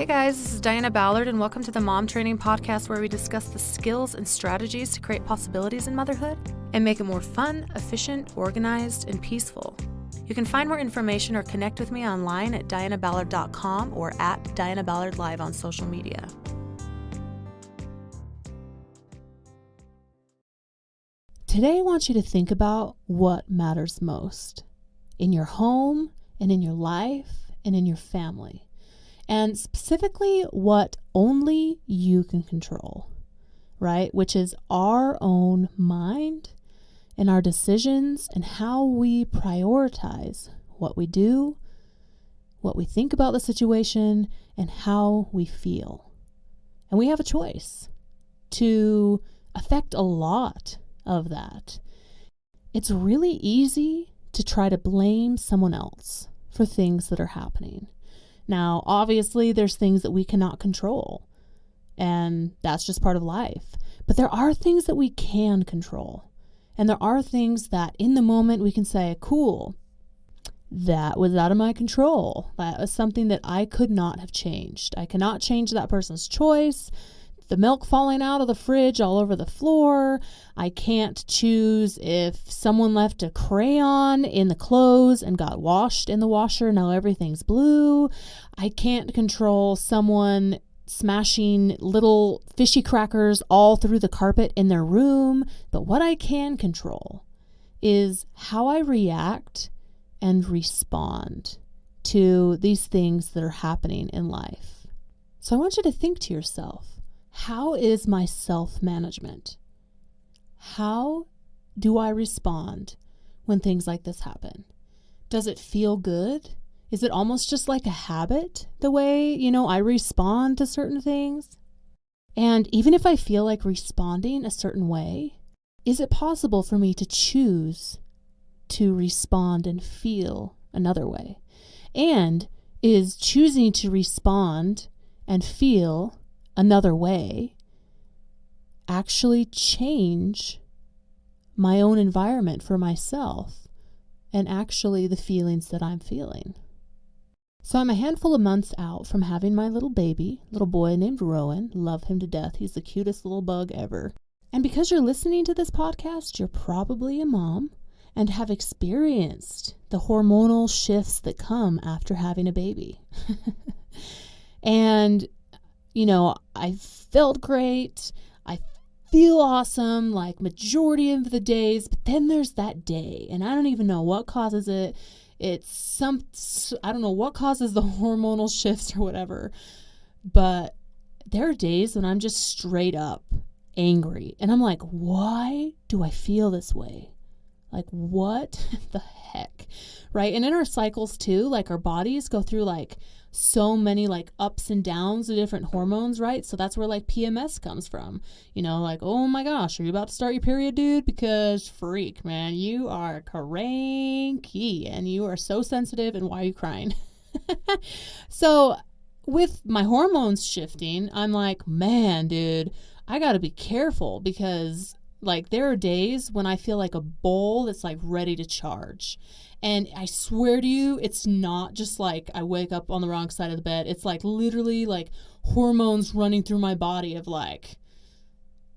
Hey guys, this is Diana Ballard, and welcome to the Mom Training Podcast, where we discuss the skills and strategies to create possibilities in motherhood and make it more fun, efficient, organized, and peaceful. You can find more information or connect with me online at dianaballard.com or at Diana Ballard Live on social media. Today, I want you to think about what matters most in your home and in your life and in your family. And specifically, what only you can control, right? Which is our own mind and our decisions and how we prioritize what we do, what we think about the situation, and how we feel. And we have a choice to affect a lot of that. It's really easy to try to blame someone else for things that are happening. Now, obviously, there's things that we cannot control, and that's just part of life. But there are things that we can control, and there are things that in the moment we can say, cool, that was out of my control. That was something that I could not have changed. I cannot change that person's choice. The milk falling out of the fridge all over the floor. I can't choose if someone left a crayon in the clothes and got washed in the washer. Now everything's blue. I can't control someone smashing little fishy crackers all through the carpet in their room. But what I can control is how I react and respond to these things that are happening in life. So I want you to think to yourself, how is my self-management? How do I respond when things like this happen? Does it feel good? Is it almost just like a habit, the way, I respond to certain things? And even if I feel like responding a certain way, is it possible for me to choose to respond and feel another way? And is choosing to respond and feel another way actually change my own environment for myself and actually the feelings that I'm feeling? So I'm a handful of months out from having my little boy named Rowan. Love him to death. He's the cutest little bug ever. And because you're listening to this podcast, you're probably a mom and have experienced the hormonal shifts that come after having a baby. And I felt great. I feel awesome, like majority of the days, but then there's that day, and I don't even know what causes it. I don't know what causes the hormonal shifts or whatever, but there are days when I'm just straight up angry, and I'm like, why do I feel this way? Like, what the heck, right? And in our cycles too, like our bodies go through like so many like ups and downs of different hormones, right? So that's where like PMS comes from, like, oh my gosh, are you about to start your period, dude? Because freak, man, you are cranky and you are so sensitive, and why are you crying? So with my hormones shifting, I'm like, man, dude, I gotta be careful, because like there are days when I feel like a bull that's like ready to charge. And I swear to you, it's not just like I wake up on the wrong side of the bed. It's like literally like hormones running through my body of like,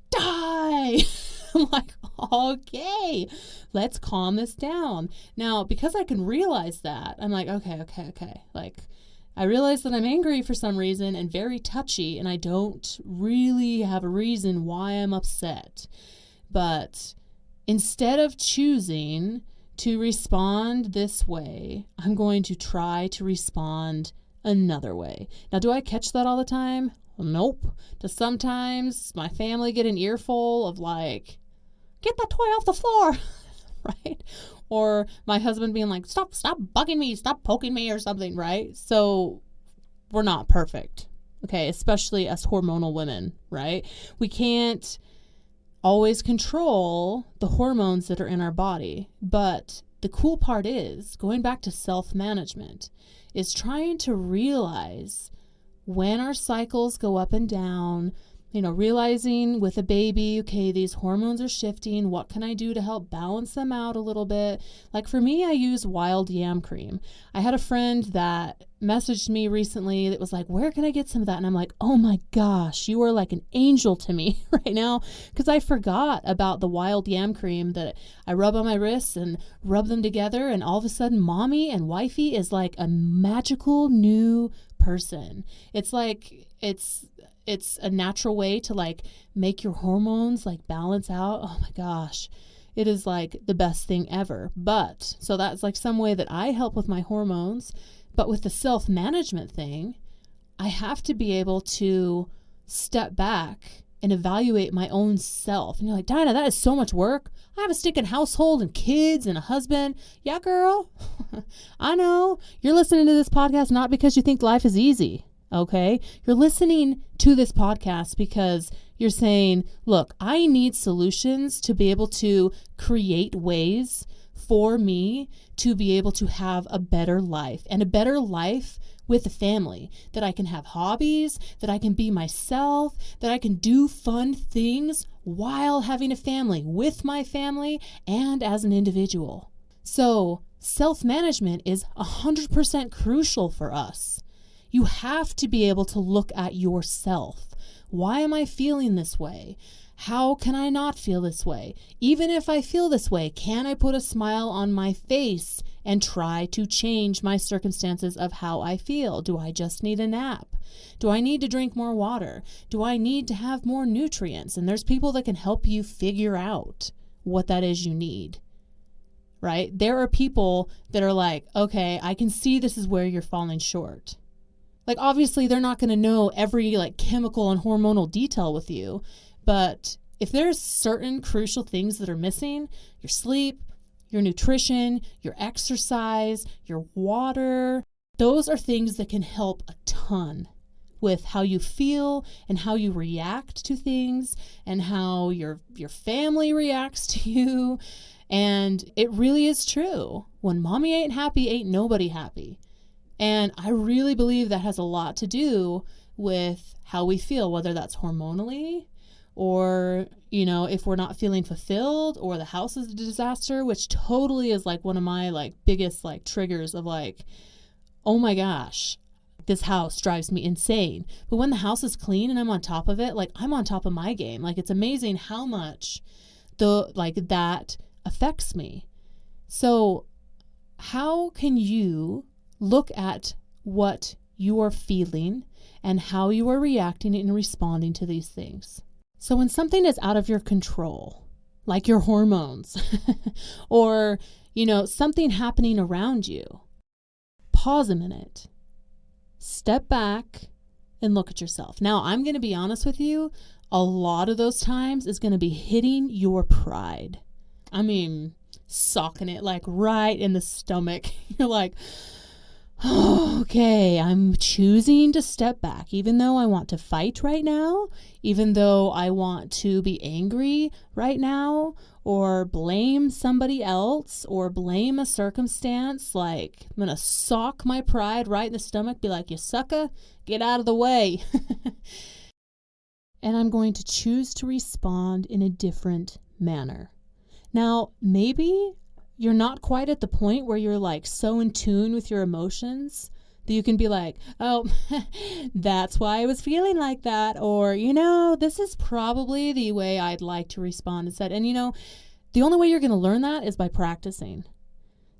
die. I'm like, okay, let's calm this down. Now, because I can realize that, I'm like, okay. Like, I realize that I'm angry for some reason and very touchy, and I don't really have a reason why I'm upset. But instead of choosing to respond this way, I'm going to try to respond another way. Now, do I catch that all the time? Nope. Does sometimes my family get an earful of like, get that toy off the floor, right? Or my husband being like, stop bugging me, stop poking me or something, right? So we're not perfect, okay? Especially us hormonal women, right? We can't always control the hormones that are in our body. But the cool part is, going back to self-management, is trying to realize when our cycles go up and down, realizing with a baby, okay, these hormones are shifting. What can I do to help balance them out a little bit? Like for me, I use wild yam cream. I had a friend that messaged me recently that was like, where can I get some of that? And I'm like, oh my gosh, you are like an angel to me right now, because I forgot about the wild yam cream that I rub on my wrists and rub them together. And all of a sudden, mommy and wifey is like a magical new person. It's like, it's a natural way to like make your hormones like balance out. Oh my gosh. It is like the best thing ever. But so that's like some way that I help with my hormones. But with the self-management thing, I have to be able to step back and evaluate my own self. And you're like, Dinah, that is so much work. I have a stinking household and kids and a husband. Yeah, girl. I know. You're listening to this podcast not because you think life is easy. Okay, you're listening to this podcast because you're saying, look, I need solutions to be able to create ways for me to be able to have a better life, and a better life with a family, that I can have hobbies, that I can be myself, that I can do fun things while having a family, with my family, and as an individual. So self-management is 100% crucial for us. You have to be able to look at yourself. Why am I feeling this way? How can I not feel this way? Even if I feel this way, can I put a smile on my face and try to change my circumstances of how I feel? Do I just need a nap? Do I need to drink more water? Do I need to have more nutrients? And there's people that can help you figure out what that is you need, right? There are people that are like, okay, I can see this is where you're falling short. Like, obviously, they're not going to know every like chemical and hormonal detail with you. But if there's certain crucial things that are missing, your sleep, your nutrition, your exercise, your water, those are things that can help a ton with how you feel and how you react to things and how your family reacts to you. And it really is true. When mommy ain't happy, ain't nobody happy. And I really believe that has a lot to do with how we feel, whether that's hormonally or, if we're not feeling fulfilled, or the house is a disaster, which totally is like one of my like biggest like triggers of like, oh my gosh, this house drives me insane. But when the house is clean and I'm on top of it, like I'm on top of my game. Like it's amazing how much that affects me. So how can you look at what you are feeling and how you are reacting and responding to these things? So when something is out of your control, like your hormones, or, something happening around you, pause a minute, step back, and look at yourself. Now, I'm going to be honest with you, a lot of those times is going to be hitting your pride. I mean, socking it like right in the stomach. You're like, okay, I'm choosing to step back, even though I want to fight right now, even though I want to be angry right now, or blame somebody else, or blame a circumstance. Like, I'm going to sock my pride right in the stomach, be like, you sucker, get out of the way. And I'm going to choose to respond in a different manner. Now, maybe you're not quite at the point where you're like so in tune with your emotions that you can be like, oh, that's why I was feeling like that. Or, this is probably the way I'd like to respond instead. And, the only way you're going to learn that is by practicing.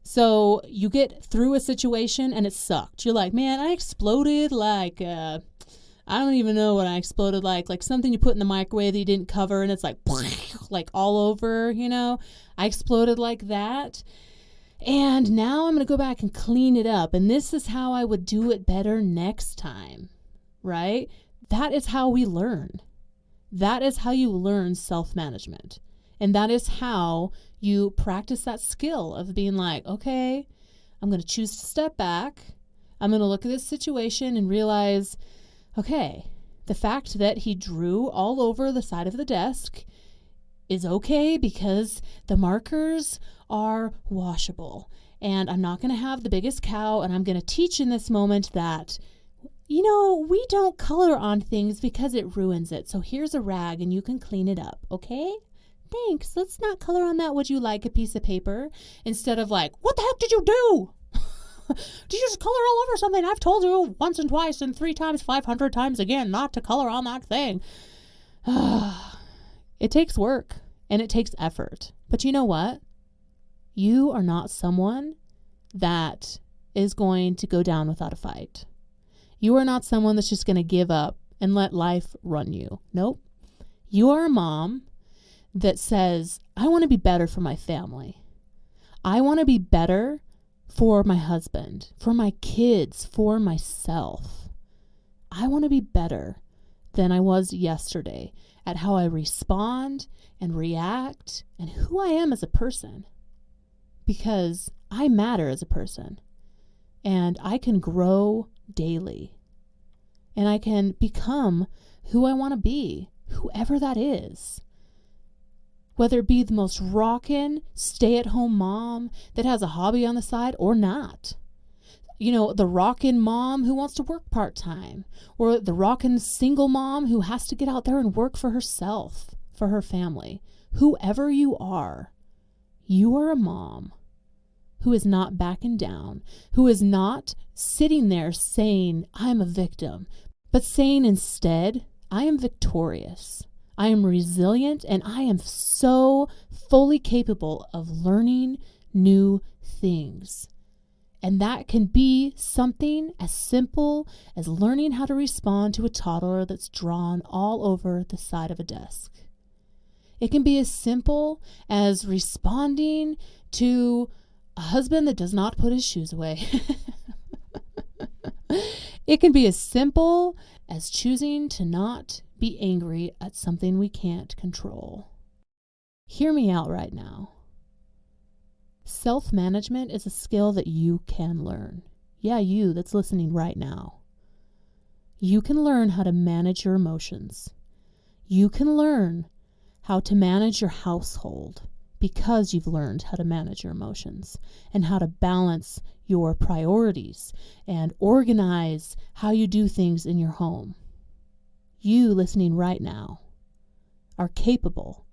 So you get through a situation and it sucked. You're like, man, I exploded like, I don't even know what I exploded like something you put in the microwave that you didn't cover and it's like all over, I exploded like that. And now I'm going to go back and clean it up. And this is how I would do it better next time, right? That is how we learn. That is how you learn self-management. And that is how you practice that skill of being like, okay, I'm going to choose to step back. I'm going to look at this situation and realize, okay, the fact that he drew all over the side of the desk is okay because the markers are washable. And I'm not going to have the biggest cow, and I'm going to teach in this moment that we don't color on things because it ruins it. So here's a rag and you can clean it up, okay? Thanks. Let's not color on that. Would you like a piece of paper? Instead of like, what the heck did you do? Did you just color all over something? I've told you once and twice and 3 times, 500 times again not to color on that thing. It takes work and it takes effort. But you know what? You are not someone that is going to go down without a fight. You are not someone that's just going to give up and let life run you. Nope. You are a mom that says, I want to be better for my family. I want to be better for my husband, for my kids, for myself. I want to be better than I was yesterday at how I respond and react and who I am as a person. Because I matter as a person and I can grow daily and I can become who I want to be, whoever that is. Whether it be the most rockin', stay-at-home mom that has a hobby on the side or not. The rockin' mom who wants to work part-time. Or the rockin' single mom who has to get out there and work for herself, for her family. Whoever you are a mom who is not backing down, who is not sitting there saying, I'm a victim, but saying instead, I am victorious. I am resilient and I am so fully capable of learning new things. And that can be something as simple as learning how to respond to a toddler that's drawn all over the side of a desk. It can be as simple as responding to a husband that does not put his shoes away. It can be as simple as choosing to not be angry at something we can't control. Hear me out right now. Self-management is a skill that you can learn. Yeah, you that's listening right now. You can learn how to manage your emotions. You can learn how to manage your household because you've learned how to manage your emotions and how to balance your priorities and organize how you do things in your home. You listening right now are capable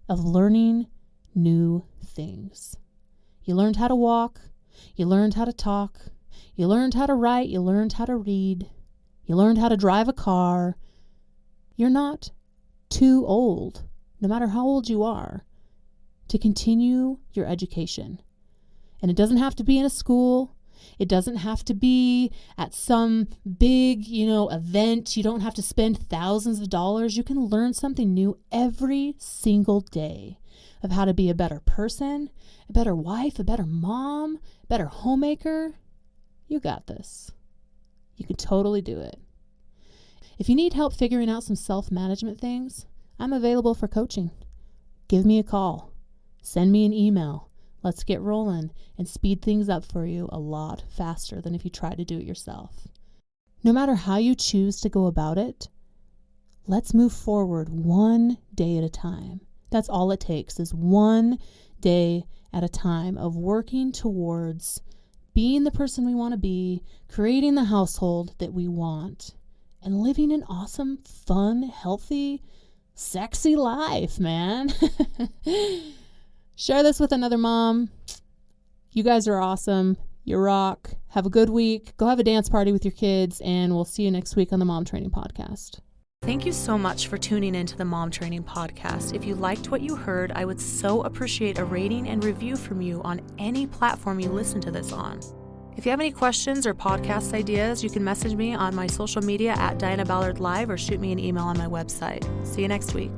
of learning new things. You learned how to walk. You learned how to talk. You learned how to write. You learned how to read. You learned how to drive a car. You're not too old, no matter how old you are, to continue your education. And it doesn't have to be in a school. It doesn't have to be at some big, event. You don't have to spend thousands of dollars. You can learn something new every single day of how to be a better person, a better wife, a better mom, a better homemaker. You got this. You can totally do it. If you need help figuring out some self-management things, I'm available for coaching. Give me a call. Send me an email. Let's get rolling and speed things up for you a lot faster than if you try to do it yourself. No matter how you choose to go about it, let's move forward one day at a time. That's all it takes is one day at a time of working towards being the person we want to be, creating the household that we want, and living an awesome, fun, healthy, sexy life, man. Share this with another mom. You guys are awesome. You rock. Have a good week. Go have a dance party with your kids, and we'll see you next week on the Mom Training Podcast. Thank you so much for tuning into the Mom Training Podcast. If you liked what you heard, I would so appreciate a rating and review from you on any platform you listen to this on. If you have any questions or podcast ideas, you can message me on my social media at Diana Ballard Live or shoot me an email on my website. See you next week.